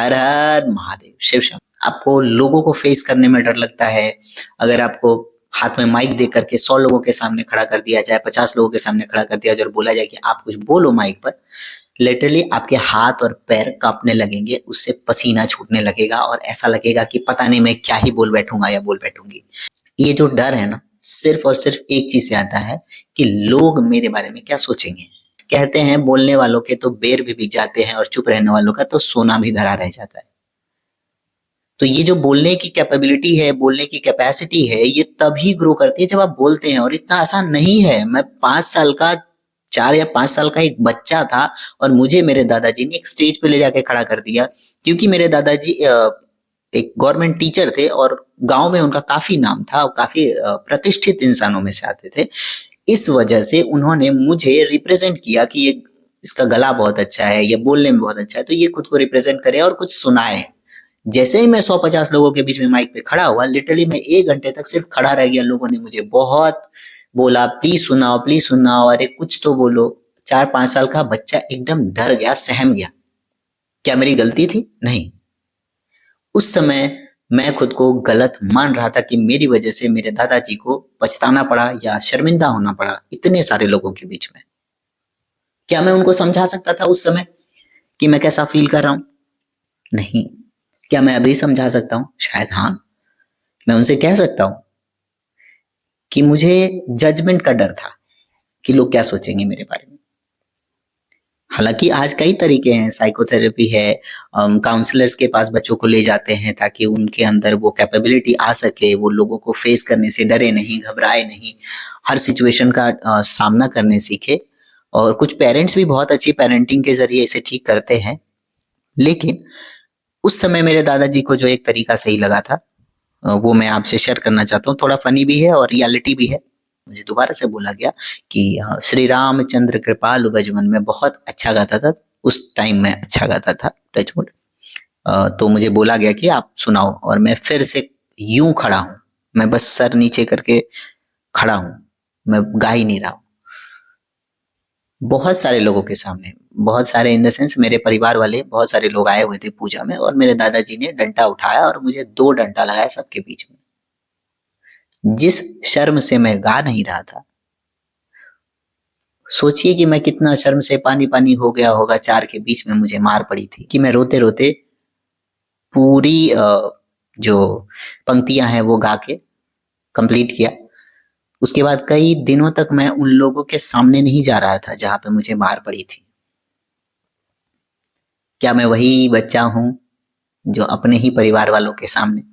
हर हर महादेव, शिव शंकर। आपको लोगों को फेस करने में डर लगता है। अगर आपको हाथ में माइक दे करके 100 लोगों के सामने खड़ा कर दिया जाए, 50 लोगों के सामने खड़ा कर दिया जाए और बोला जाए कि आप कुछ बोलो माइक पर, लिटरली आपके हाथ और पैर कांपने लगेंगे, उससे पसीना छूटने लगेगा और ऐसा लगेगा कि पता नहीं मैं क्या ही बोल बैठूंगा या बोल बैठूंगी। ये जो डर है ना, सिर्फ और सिर्फ एक चीज से आता है कि लोग मेरे बारे में क्या सोचेंगे। कहते हैं बोलने वालों के तो बेर भी बिक जाते हैं और चुप रहने वालों का तो सोना भी धरा रह जाता है। तो ये जो बोलने की कैपेबिलिटी है, बोलने की कैपेसिटी है, ये तभी ग्रो करती है जब आप बोलते हैं। और इतना आसान नहीं है। मैं 5 साल का 4 या 5 साल का एक बच्चा था और मुझे मेरे दादाजी ने एक स्टेज पे ले जाके खड़ा कर दिया, क्योंकि मेरे दादाजी एक गवर्नमेंट टीचर थे और गांव में उनका काफी नाम था और काफी प्रतिष्ठित इंसानों में से आते थे। इस वजह से उन्होंने मुझे रिप्रेजेंट किया कि ये इसका गला बहुत अच्छा है, ये बोलने में बहुत अच्छा है, तो ये खुद को रिप्रेजेंट करे और कुछ सुनाए। जैसे ही मैं 150 लोगों के बीच में माइक पे खड़ा हुआ, लिटरली मैं 1 घंटे तक सिर्फ खड़ा रह गया। लोगों ने मुझे बहुत बोला, प्लीज सुनाओ, अरे कुछ तो बोलो। 4-5 साल का बच्चा एकदम डर गया, सहम गया। क्या मेरी गलती थी? नहीं। उस समय मैं खुद को गलत मान रहा था कि मेरी वजह से मेरे दादाजी को पछताना पड़ा या शर्मिंदा होना पड़ा इतने सारे लोगों के बीच में। क्या मैं उनको समझा सकता था उस समय कि मैं कैसा फील कर रहा हूं? नहीं। क्या मैं अभी समझा सकता हूं? शायद हाँ। मैं उनसे कह सकता हूं कि मुझे जजमेंट का डर था कि लोग क्या सोचेंगे मेरे बारे में। हालांकि आज कई तरीके हैं, साइकोथेरेपी है, काउंसलर्स के पास बच्चों को ले जाते हैं ताकि उनके अंदर वो कैपेबिलिटी आ सके, वो लोगों को फेस करने से डरे नहीं, घबराए नहीं, हर सिचुएशन का सामना करने सीखे। और कुछ पेरेंट्स भी बहुत अच्छी पेरेंटिंग के जरिए इसे ठीक करते हैं। लेकिन उस समय मेरे दादाजी को जो एक तरीका सही लगा था, वो मैं आपसे शेयर करना चाहता हूँ। थोड़ा फनी भी है और रियलिटी भी है। मुझे दोबारा से बोला गया कि श्री रामचंद्र कृपालु भजवन में बहुत अच्छा गाता था। उस टाइम में अच्छा गाता था, टचवुड। तो मुझे बोला गया कि आप सुनाओ, और मैं फिर से यूं खड़ा हूं। मैं बस सर नीचे करके खड़ा हूं, मैं गा ही नहीं रहा हूं। बहुत सारे लोगों के सामने, बहुत सारे इन द सेंस मेरे परिवार वाले बहुत सारे लोग आए हुए थे पूजा में, और मेरे दादाजी ने डंडा उठाया और मुझे 2 डंडा लगाया सबके बीच में। जिस शर्म से मैं गा नहीं रहा था, सोचिए कि मैं कितना शर्म से पानी पानी हो गया होगा। 4 के बीच में मुझे मार पड़ी थी कि मैं रोते रोते पूरी जो पंक्तियां हैं वो गा के कंप्लीट किया। उसके बाद कई दिनों तक मैं उन लोगों के सामने नहीं जा रहा था जहां पे मुझे मार पड़ी थी। क्या मैं वही बच्चा हूं जो अपने ही परिवार वालों के सामने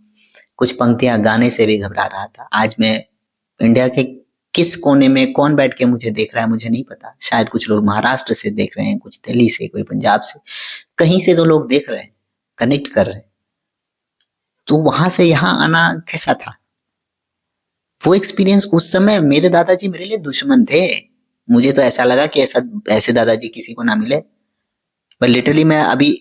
कुछ पंक्तियां गाने से भी घबरा रहा था? आज मैं इंडिया के किस कोने में कौन बैठ के मुझे देख रहा है मुझे नहीं पता। शायद कुछ लोग महाराष्ट्र से देख रहे हैं, कुछ दिल्ली से, कोई पंजाब से, कहीं से तो लोग देख रहे हैं, कनेक्ट कर रहे हैं। तो वहां से यहाँ आना कैसा था? वो एक्सपीरियंस उस समय मेरे दादाजी मेरे लिए दुश्मन थे। मुझे तो ऐसा लगा कि ऐसा ऐसे दादाजी किसी को ना मिले। पर लिटरली मैं अभी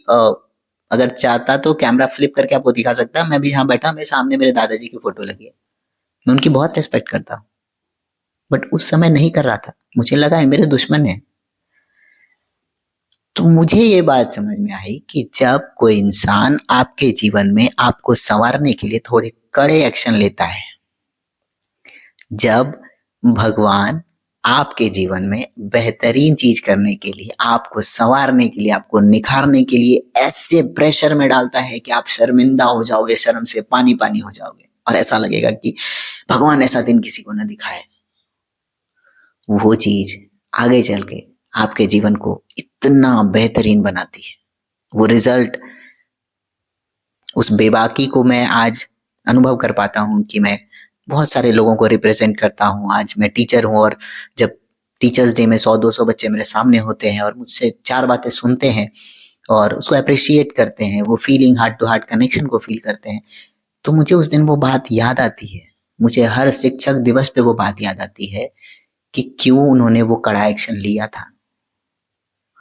अगर चाहता तो कैमरा फ्लिप करके आपको दिखा सकता। मैं भी यहाँ बैठा, मेरे सामने मेरे दादाजी की फोटो लगी है। मैं उनकी बहुत रिस्पेक्ट करता हूँ, बट उस समय नहीं कर रहा था। मुझे लगा है मेरे दुश्मन है। तो मुझे ये बात समझ में आई कि जब कोई इंसान आपके जीवन में आपको संवारने के लिए थोड़े कड़े एक्शन लेता है, जब भगवान आपके जीवन में बेहतरीन चीज करने के लिए, आपको संवारने के लिए, आपको निखारने के लिए ऐसे प्रेशर में डालता है कि आप शर्मिंदा हो जाओगे, शर्म से पानी पानी हो जाओगे और ऐसा लगेगा कि भगवान ऐसा दिन किसी को न दिखाए, वो चीज आगे चल के आपके जीवन को इतना बेहतरीन बनाती है। वो रिजल्ट, उस बेबाकी को मैं आज अनुभव कर पाता हूँ कि मैं बहुत सारे लोगों को रिप्रेजेंट करता हूँ। आज मैं टीचर हूँ और जब टीचर्स डे में 100-200 बच्चे मेरे सामने होते हैं और मुझसे 4 बातें सुनते हैं और उसको अप्रिशिएट करते हैं, वो feeling, heart to heart connection को फील करते हैं, तो मुझे उस दिन वो बात याद आती है। मुझे हर शिक्षक दिवस पे वो बात याद आती है कि क्यों उन्होंने वो कड़ा एक्शन लिया था।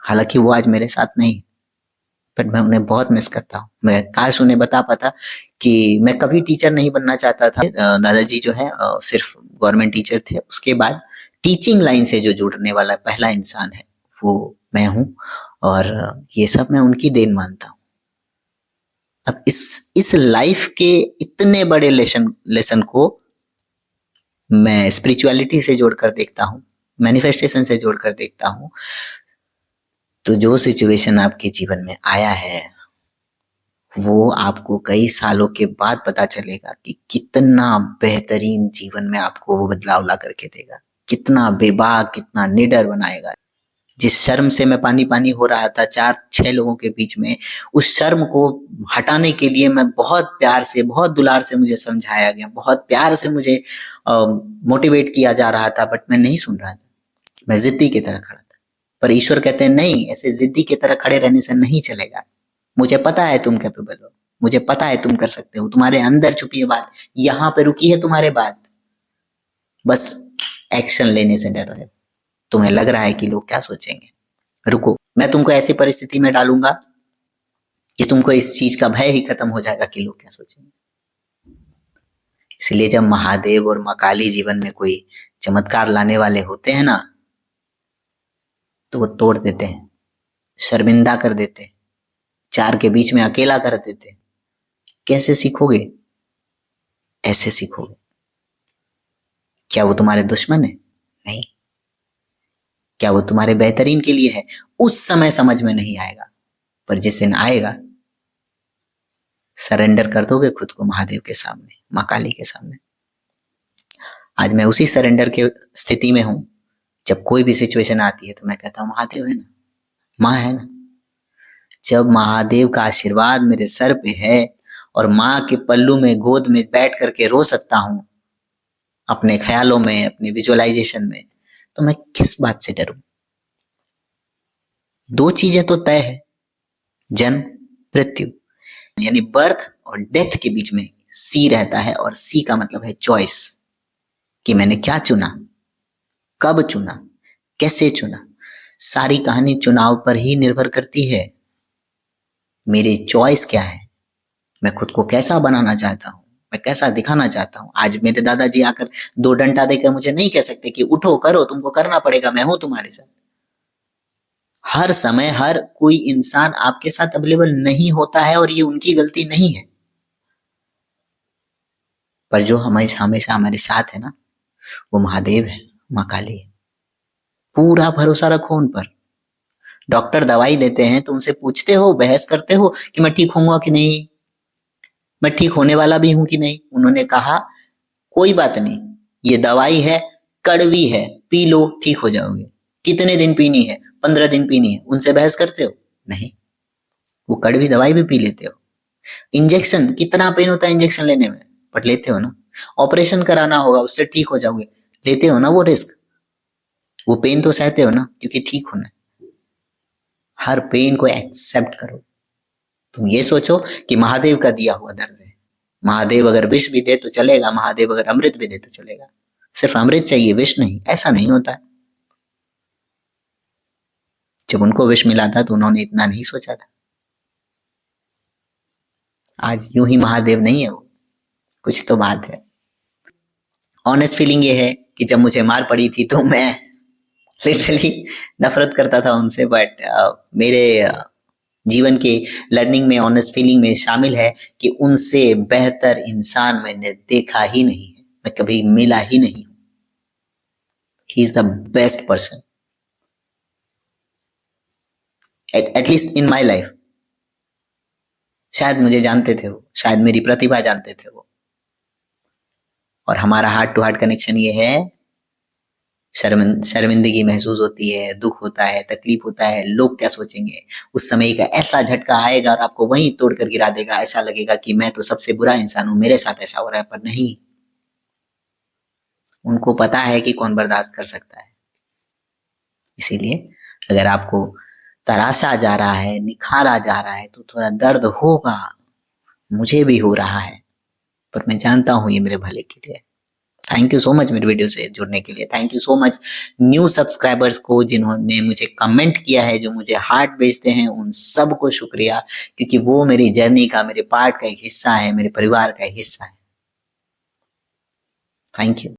हालांकि वो आज मेरे साथ नहीं, बट मैं उन्हें बहुत मिस करता हूँ। मैं काश उन्हें बता पाता कि मैं कभी टीचर नहीं बनना चाहता था। दादाजी जो है सिर्फ गवर्नमेंट टीचर थे, उसके बाद टीचिंग लाइन से जो जुड़ने वाला पहला इंसान है वो मैं हूँ, और ये सब मैं उनकी देन मानता हूँ। इस लाइफ के इतने बड़े लेसन को मैं स्पिरिचुअलिटी से जोड़कर देखता हूँ, मैनिफेस्टेशन से जोड़कर देखता हूँ। तो जो सिचुएशन आपके जीवन में आया है वो आपको कई सालों के बाद पता चलेगा कि कितना बेहतरीन जीवन में आपको वो बदलाव ला करके देगा, कितना बेबाक, कितना निडर बनाएगा। जिस शर्म से मैं पानी पानी हो रहा था 4-6 लोगों के बीच में, उस शर्म को हटाने के लिए मैं बहुत प्यार से, बहुत दुलार से मुझे समझाया गया, बहुत प्यार से मुझे मोटिवेट किया जा रहा था, बट मैं नहीं सुन रहा था। मैं जिद्दी की तरह खड़ा था। पर ईश्वर कहते हैं नहीं, ऐसे जिद्दी की तरह खड़े रहने से नहीं चलेगा। मुझे पता है तुम कैपेबल हो, मुझे पता है तुम कर सकते हो, तुम्हारे अंदर छुपी है बात, यहाँ पे रुकी है तुम्हारे बात, बस एक्शन लेने से डर रहे हो। तुम्हें लग रहा है कि लोग क्या सोचेंगे, रुको, मैं तुमको ऐसी परिस्थिति में डालूंगा कि तुमको इस चीज का भय ही खत्म हो जाएगा कि लोग क्या सोचेंगे। इसलिए जब महादेव और माँ काली जीवन में कोई चमत्कार लाने वाले होते हैं ना, तो वो तोड़ देते हैं, शर्मिंदा कर देते हैं, चार के बीच में अकेला कर देते हैं। कैसे सीखोगे? ऐसे सीखोगे। क्या वो तुम्हारे दुश्मन है? नहीं। क्या वो तुम्हारे बेहतरीन के लिए है? उस समय समझ में नहीं आएगा, पर जिस दिन आएगा सरेंडर कर दोगे खुद को महादेव के सामने, माँ काली के सामने। आज मैं उसी सरेंडर के स्थिति में हूं। जब कोई भी सिचुएशन आती है तो मैं कहता हूं महादेव है ना, माँ है ना। जब महादेव का आशीर्वाद मेरे सर पे है और माँ के पल्लू में गोद में बैठ करके रो सकता हूं अपने ख्यालों में, अपने विजुअलाइजेशन में, तो मैं किस बात से डरूं? दो चीजें तो तय है, जन्म मृत्यु, यानी बर्थ और डेथ के बीच में सी रहता है, और सी का मतलब है चॉइस, कि मैंने क्या चुना, कब चुना, कैसे चुना। सारी कहानी चुनाव पर ही निर्भर करती है। मेरी चॉइस क्या है, मैं खुद को कैसा बनाना चाहता हूं, मैं कैसा दिखाना चाहता हूं। आज मेरे दादाजी आकर 2 डंडा देकर मुझे नहीं कह सकते कि उठो करो, तुमको करना पड़ेगा, मैं हूं तुम्हारे साथ। हर समय हर कोई इंसान आपके साथ अवेलेबल नहीं होता है, और ये उनकी गलती नहीं है। पर जो हमेशा हमेशा हमारे साथ है ना, वो महादेव है, माँ काली है। पूरा भरोसा रखो उन पर। डॉक्टर दवाई देते हैं तो उनसे पूछते हो, बहस करते हो कि मैं ठीक होऊंगा कि नहीं, मैं ठीक होने वाला भी हूं कि नहीं। उन्होंने कहा कोई बात नहीं, ये दवाई है, कड़वी है, पी लो ठीक हो जाओगे। कितने दिन पीनी है? 15 दिन पीनी है। उनसे बहस करते हो? नहीं, वो कड़वी दवाई भी पी लेते हो। इंजेक्शन, कितना पेन होता है इंजेक्शन लेने में, बट लेते हो ना। ऑपरेशन कराना होगा, उससे ठीक हो जाओगे, लेते हो ना वो रिस्क। वो पेन तो सहते हो ना, क्योंकि ठीक होना है। हर पेन को एक्सेप्ट करो। तुम ये सोचो कि महादेव का दिया हुआ दर्द है, महादेव अगर विष भी दे तो चलेगा, महादेव अगर अमृत भी दे तो चलेगा। सिर्फ अमृत चाहिए, विष नहीं, ऐसा नहीं होता है। जब उनको विष मिला था तो उन्होंने इतना नहीं सोचा था। आज यूं ही महादेव नहीं है वो, कुछ तो बात है। ऑनेस्ट फीलिंग ये है कि जब मुझे मार पड़ी थी तो मैं लिटरली नफरत करता था उनसे, बट मेरे जीवन के लर्निंग में, ऑनेस्ट फीलिंग में शामिल है कि उनसे बेहतर इंसान मैंने देखा ही नहीं है, मैं कभी मिला ही नहीं हूं। He is the best person at least in my life. शायद मुझे जानते थे वो, शायद मेरी प्रतिभा जानते थे वो, और हमारा हार्ट टू हार्ट कनेक्शन ये है। शर्मिंदगी महसूस होती है, दुख होता है, तकलीफ होता है, लोग क्या सोचेंगे, उस समय का ऐसा झटका आएगा और आपको वहीं तोड़कर गिरा देगा। ऐसा लगेगा कि मैं तो सबसे बुरा इंसान हूं, मेरे साथ ऐसा हो रहा है, पर नहीं, उनको पता है कि कौन बर्दाश्त कर सकता है। इसीलिए अगर आपको तराशा जा रहा है, निखारा जा रहा है, तो थोड़ा दर्द होगा, मुझे भी हो रहा है, पर मैं जानता हूं ये मेरे भले के लिए। थैंक यू सो मच मेरे वीडियो से जुड़ने के लिए। Thank you so much new subscribers को जिन्होंने मुझे कमेंट किया है, जो मुझे हार्ट भेजते हैं, उन सब को शुक्रिया, क्योंकि वो मेरी जर्नी का, मेरे पार्ट का एक हिस्सा है, मेरे परिवार का एक हिस्सा है। Thank you.